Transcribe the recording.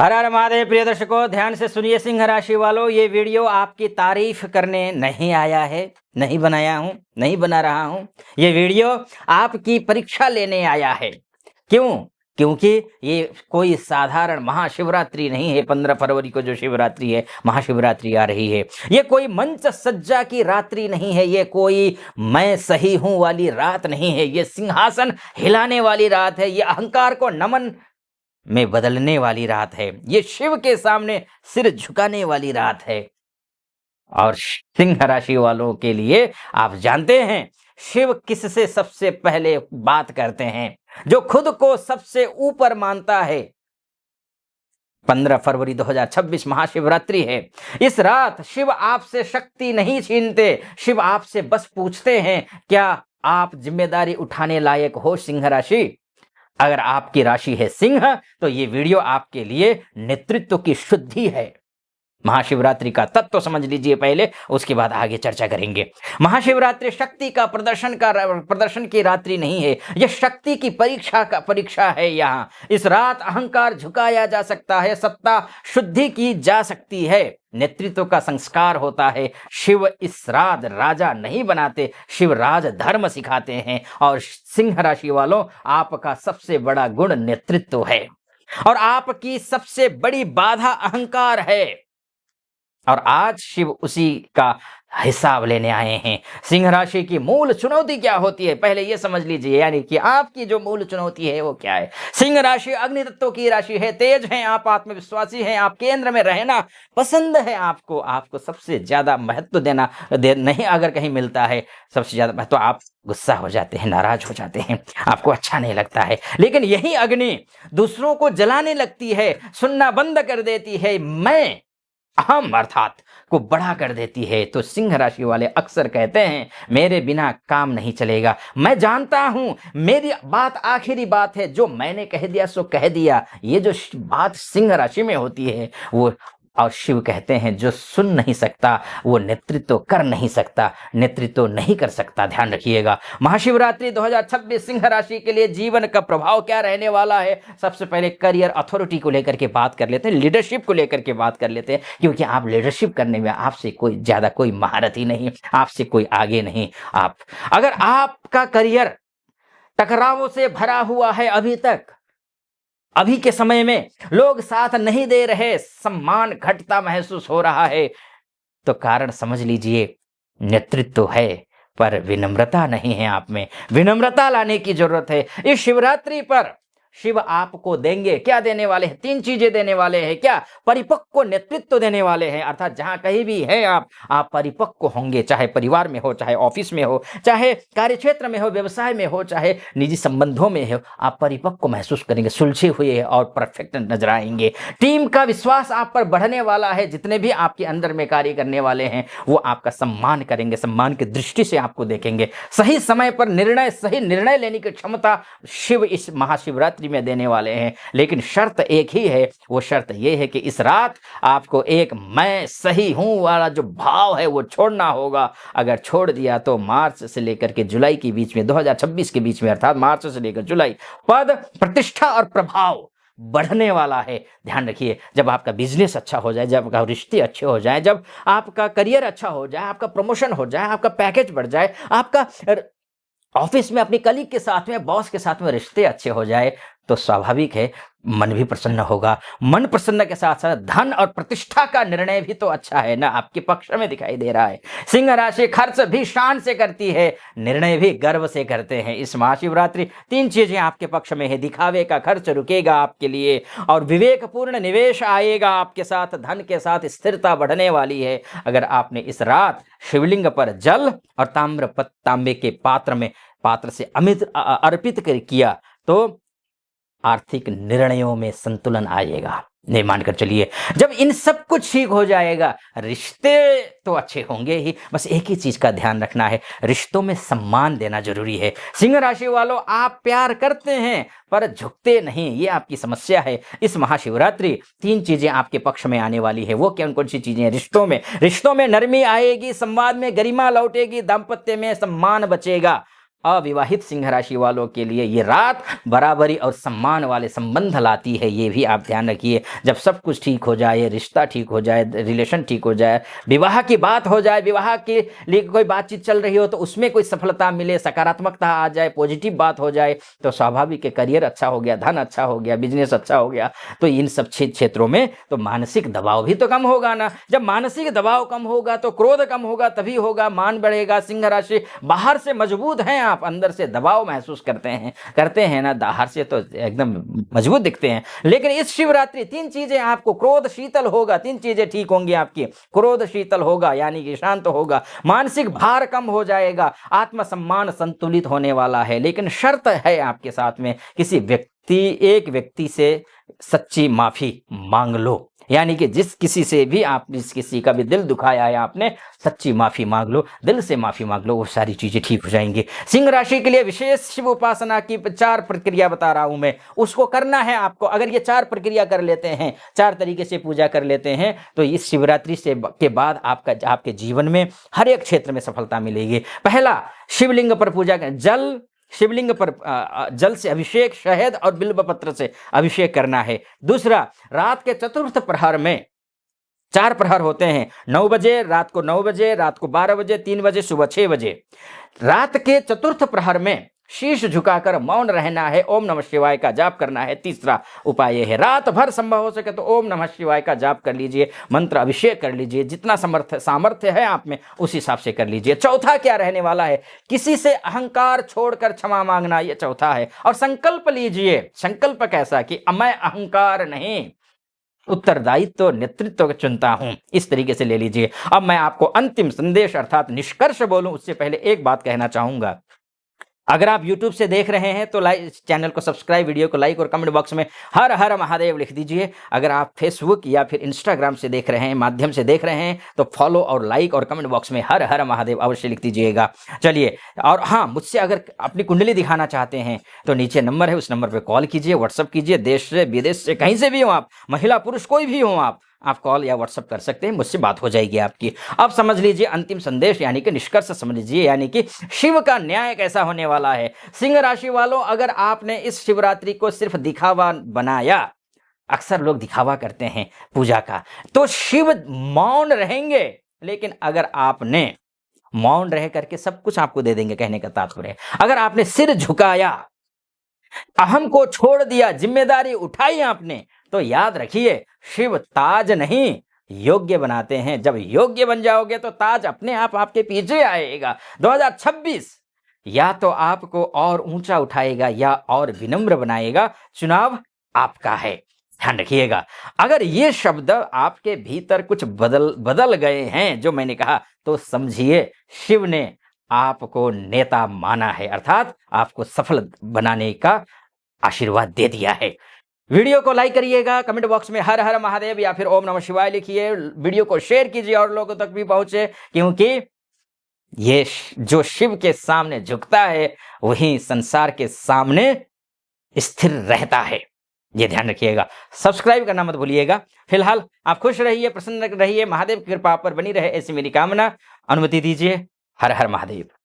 हर हर महादेव। प्रिय दर्शकों, ध्यान से सुनिए। सिंह राशि वालों, ये वीडियो आपकी तारीफ करने नहीं आया है, नहीं बनाया हूं, नहीं बना रहा हूं। ये वीडियो आपकी परीक्षा लेने आया है। क्यों? क्योंकि ये कोई साधारण महाशिवरात्रि नहीं है। 15 फरवरी को जो शिवरात्रि है, महाशिवरात्रि आ रही है। ये कोई मंच सज्जा की रात्रि नहीं है। ये कोई मैं सही हूं वाली रात नहीं है। ये सिंहासन हिलाने वाली रात है। ये अहंकार को नमन में बदलने वाली रात है। ये शिव के सामने सिर झुकाने वाली रात है। और सिंह राशि वालों के लिए आप जानते हैं शिव किससे सबसे पहले बात करते हैं? जो खुद को सबसे ऊपर मानता है। 15 फरवरी 2026 महाशिवरात्रि है। इस रात शिव आपसे शक्ति नहीं छीनते। शिव आपसे बस पूछते हैं, क्या आप जिम्मेदारी उठाने लायक हो सिंह राशि? अगर आपकी राशि है सिंह तो ये वीडियो आपके लिए नेतृत्व की शुद्धि है। महाशिवरात्रि का तत्व समझ लीजिए पहले, उसके बाद आगे चर्चा करेंगे। महाशिवरात्रि शक्ति का प्रदर्शन की रात्रि नहीं है। यह शक्ति की परीक्षा है। यहाँ इस रात अहंकार झुकाया जा सकता है, सत्ता शुद्धि की जा सकती है, नेतृत्व का संस्कार होता है। शिव इस रात राजा नहीं बनाते, शिव राज धर्म सिखाते हैं। और सिंह राशि वालों, आपका सबसे बड़ा गुण नेतृत्व है और आपकी सबसे बड़ी बाधा अहंकार है। और आज शिव उसी का हिसाब लेने आए हैं। सिंह राशि की मूल चुनौती क्या होती है, पहले यह समझ लीजिए। यानी कि आपकी जो मूल चुनौती है वो क्या है? सिंह राशि अग्नि तत्व की राशि है। तेज हैं आप, आत्मविश्वासी हैं आप, केंद्र में रहना पसंद है आपको सबसे ज्यादा महत्व नहीं अगर कहीं मिलता है सबसे ज्यादा महत्व, आप गुस्सा हो जाते हैं, नाराज हो जाते हैं, आपको अच्छा नहीं लगता है। लेकिन यही अग्नि दूसरों को जलाने लगती है, सुनना बंद कर देती है, मैं अहम अर्थात को बड़ा कर देती है। तो सिंह राशि वाले अक्सर कहते हैं, मेरे बिना काम नहीं चलेगा, मैं जानता हूं मेरी बात आखिरी बात है, जो मैंने कह दिया सो कह दिया। ये जो बात सिंह राशि में होती है वो, और शिव कहते हैं जो सुन नहीं सकता वो नेतृत्व कर नहीं सकता, नेतृत्व नहीं कर सकता। ध्यान रखिएगा। महाशिवरात्रि 2026 सिंह राशि के लिए जीवन का प्रभाव क्या रहने वाला है? सबसे पहले करियर अथॉरिटी को लेकर के बात कर लेते हैं, लीडरशिप को लेकर के बात कर लेते हैं, क्योंकि आप लीडरशिप करने में आपसे कोई महारत ही नहीं, आपसे कोई आगे नहीं। अगर आपका करियर टकरावों से भरा हुआ है, अभी के समय में लोग साथ नहीं दे रहे, सम्मान घटता महसूस हो रहा है, तो कारण समझ लीजिए नेतृत्व है पर विनम्रता नहीं है। आप में विनम्रता लाने की जरूरत है। इस शिवरात्रि पर शिव आपको देंगे, क्या देने वाले हैं? 3 चीजें देने वाले हैं। क्या? परिपक्व नेतृत्व देने वाले हैं। अर्थात जहां कहीं भी हैं आप परिपक्व होंगे, चाहे परिवार में हो, चाहे ऑफिस में हो, चाहे कार्यक्षेत्र में हो, व्यवसाय में हो, चाहे निजी संबंधों में हो, आप परिपक्व महसूस करेंगे, सुलझे हुए और परफेक्ट नजर आएंगे। टीम का विश्वास आप पर बढ़ने वाला है। जितने भी आपके अंदर में कार्य करने वाले हैं वो आपका सम्मान करेंगे, सम्मान की दृष्टि से आपको देखेंगे। सही समय पर सही निर्णय लेने की क्षमता शिव इस महाशिवरात्रि में देने वाले हैं। लेकिन शर्त एक ही है, वो शर्त ये है कि इस रात आपको एक मैं सही हूं वाला जो भाव है वो छोड़ना होगा। अगर छोड़ दिया तो मार्च से लेकर के जुलाई के बीच में, 2026 के बीच में, अर्थात मार्च से लेकर जुलाई, पद प्रतिष्ठा और प्रभाव बढ़ने वाला है। ध्यान रखिए, जब आपका बिजनेस अच्छा हो जाए, जब आपका रिश्ते अच्छे हो जाए, जब आपका करियर अच्छा हो जाए, आपका प्रमोशन हो जाए, आपका पैकेज बढ़ जाए, आपका ऑफिस में अपनी कलीग के साथ में, बॉस के साथ में रिश्ते अच्छे हो जाए, तो स्वाभाविक है मन भी प्रसन्न होगा। मन प्रसन्न के साथ साथ धन और प्रतिष्ठा का निर्णय भी तो अच्छा है ना, आपके पक्ष में दिखाई दे रहा है। सिंह राशि खर्च भी शान से करती है, निर्णय भी गर्व से करते हैं। इस महाशिवरात्रि 3 चीजें आपके पक्ष में है। दिखावे का खर्च रुकेगा आपके लिए और विवेकपूर्ण निवेश आएगा आपके साथ। धन के साथ स्थिरता बढ़ने वाली है। अगर आपने इस रात शिवलिंग पर जल और तांबे के पात्र से अमृत अर्पित किया तो आर्थिक निर्णयों में संतुलन आएगा। नहीं मानकर चलिए, जब इन सब कुछ ठीक हो जाएगा, रिश्ते तो अच्छे होंगे ही। बस एक ही चीज का ध्यान रखना है, रिश्तों में सम्मान देना जरूरी है। सिंह राशि वालों, आप प्यार करते हैं पर झुकते नहीं, ये आपकी समस्या है। इस महाशिवरात्रि 3 चीजें आपके पक्ष में आने वाली है। वो कौन कौन सी चीजें हैं? रिश्तों में नरमी आएगी, संवाद में गरिमा लौटेगी, दाम्पत्य में सम्मान बचेगा, अविवाहित सिंह राशि वालों के लिए ये रात बराबरी और सम्मान वाले संबंध लाती है, ये भी आप ध्यान रखिए। जब सब कुछ ठीक हो जाए, रिश्ता ठीक हो जाए, रिलेशन ठीक हो जाए, विवाह की बात हो जाए, विवाह के लिए कोई बातचीत चल रही हो तो उसमें कोई सफलता मिले, सकारात्मकता आ जाए, पॉजिटिव बात हो जाए, तो स्वाभाविक है करियर अच्छा हो गया, धन अच्छा हो गया, बिजनेस अच्छा हो गया। तो इन सब क्षेत्रों में तो मानसिक दबाव भी तो कम होगा ना। जब मानसिक दबाव कम होगा तो क्रोध कम होगा, तभी होगा मान बढ़ेगा। सिंह राशि बाहर से मजबूत हैं, आप अंदर से दबाव महसूस करते हैं ना, बाहर से तो एकदम मजबूत दिखते हैं। लेकिन इस शिवरात्रि 3 चीजें आपको, क्रोध शीतल होगा, 3 चीजें ठीक होंगी आपकी। क्रोध शीतल होगा यानी कि शांत होगा, मानसिक भार कम हो जाएगा, आत्मसम्मान संतुलित होने वाला है। लेकिन शर्त है आपके साथ में, एक व्यक्ति से सच्ची माफी मांग लो, यानी कि जिस किसी का भी दिल दुखाया है आपने, सच्ची माफी मांग लो, दिल से माफी मांग लो, वो सारी चीजें ठीक हो जाएंगी। सिंह राशि के लिए विशेष शिव उपासना की 4 प्रक्रिया बता रहा हूं मैं, उसको करना है आपको। अगर ये 4 प्रक्रिया कर लेते हैं, 4 तरीके से पूजा कर लेते हैं, तो इस शिवरात्रि के बाद आपके जीवन में हर एक क्षेत्र में सफलता मिलेगी। पहला, शिवलिंग पर पूजा करें, शिवलिंग पर जल से अभिषेक, शहद और बिल्व पत्र से अभिषेक करना है। दूसरा, रात के चतुर्थ प्रहर में, 4 प्रहर होते हैं, 9 बजे, रात को 9 बजे, रात को 12 बजे, 3 बजे, सुबह 6 बजे। रात के चतुर्थ प्रहर में शीश झुकाकर मौन रहना है, ओम नमः शिवाय का जाप करना है। तीसरा उपाय यह है, रात भर संभव हो सके तो ओम नमः शिवाय का जाप कर लीजिए, मंत्र अभिषेक कर लीजिए, जितना सामर्थ्य है आप में उस हिसाब से कर लीजिए। चौथा क्या रहने वाला है, किसी से अहंकार छोड़कर क्षमा मांगना, यह चौथा है। और संकल्प लीजिए, संकल्प कैसा कि मैं अहंकार नहीं, उत्तरदायित्व तो नेतृत्व चुनता हूं, इस तरीके से ले लीजिए। अब मैं आपको अंतिम संदेश अर्थात निष्कर्ष बोलूं उससे पहले एक बात कहना चाहूंगा। अगर आप YouTube से देख रहे हैं तो चैनल को सब्सक्राइब, वीडियो को लाइक और कमेंट बॉक्स में हर हर महादेव लिख दीजिए। अगर आप फेसबुक या फिर इंस्टाग्राम से देख रहे हैं, माध्यम से देख रहे हैं, तो फॉलो और लाइक और कमेंट बॉक्स में हर हर महादेव अवश्य लिख दीजिएगा। चलिए, और हाँ, मुझसे अगर अपनी कुंडली दिखाना चाहते हैं तो नीचे नंबर है, उस नंबर पर कॉल कीजिए, व्हाट्सअप कीजिए। देश से विदेश से कहीं से भी हो आप, महिला पुरुष कोई भी हो आप कॉल या व्हाट्सएप कर सकते हैं, मुझसे बात हो जाएगी आपकी। अब समझ लीजिए अंतिम संदेश यानी कि निष्कर्ष समझ लीजिए, यानी कि शिव का न्याय कैसा होने वाला है। सिंह राशि वालों, अगर आपने इस शिवरात्रि को सिर्फ दिखावा बनाया, अक्सर लोग दिखावा करते हैं पूजा का, तो शिव मौन रहेंगे। लेकिन अगर आपने मौन रह करके सब कुछ आपको दे देंगे, कहने का तात्पर्य, अगर आपने सिर झुकाया, अहम को छोड़ दिया, जिम्मेदारी उठाई आपने, तो याद रखिए शिव ताज नहीं योग्य बनाते हैं। जब योग्य बन जाओगे तो ताज अपने आप आपके पीछे आएगा। 2026 या तो आपको और ऊंचा उठाएगा या और विनम्र बनाएगा। चुनाव आपका है, ध्यान रखिएगा। अगर ये शब्द आपके भीतर कुछ बदल गए हैं जो मैंने कहा, तो समझिए शिव ने आपको नेता माना है, अर्थात आपको सफल बनाने का आशीर्वाद दे दिया है। वीडियो को लाइक करिएगा, कमेंट बॉक्स में हर हर महादेव या फिर ओम नमः शिवाय लिखिए, वीडियो को शेयर कीजिए और लोगों तक भी पहुंचे, क्योंकि ये जो शिव के सामने झुकता है वही संसार के सामने स्थिर रहता है, ये ध्यान रखिएगा। सब्सक्राइब करना मत भूलिएगा। फिलहाल आप खुश रहिए, प्रसन्न रहिए, महादेव की कृपा आप पर बनी रहे, ऐसी मेरी कामना। अनुमति दीजिए। हर हर महादेव।